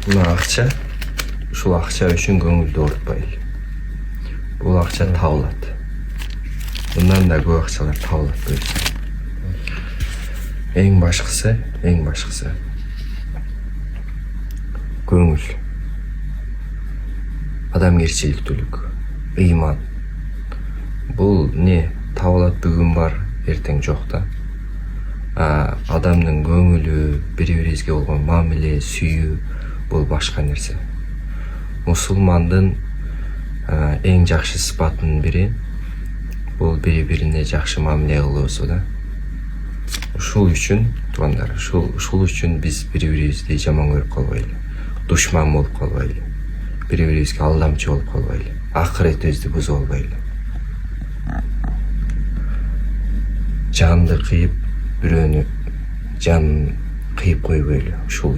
Мына акча, ушул акча үчүн көңүлдү оорутпайлы. Бул акча табылат. Мындан да көп акчалар табылат буюрса. Эң башкысы көңүл, адамгерчиликтүүлүк, ыйман. Бул не табылат бүгүн бар, эртең жок да. Адамдын көңүлү, бири-бирибизге болгон мамиле, сүйүү бул башка нерсе. Мусулмандын эң жакшы сыпатынын бири бул бири-бирине жакшы мамиле кылуусу да. Ушул үчүн туугандар, ушул үчүн биз бири-бирибизди жаман көрүп калбайлы, душман болуп калбайлы, бири-бирибизге алдамчы болуп калбайлы, акыретибизди бузуп албайлы. Жанды кыйып, бирөөнү жанын кыйып койбойлу. Ушул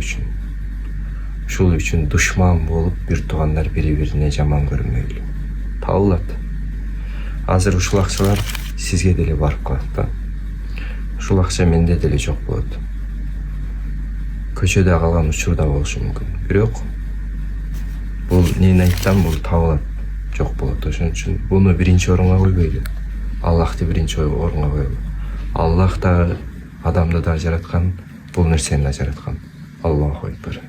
үчүн душман болуп, бир туугандар бири-бирине жаман көрмөйлү. Табылат. Азыр ушул акчалар сизге деле барып калат да. Ушул акча менде деле жок болот. Көчөдө калган учурда болушу мүмкүн. Бирок бул эмнени айтсам, бул табылат, жок болот. Ошон үчүн буну биринчи орунга койбойлу. Аллахты биринчи орунга коелу. Аллах да адамды да жараткан, бул нерсени да жараткан. Аллаху акбар.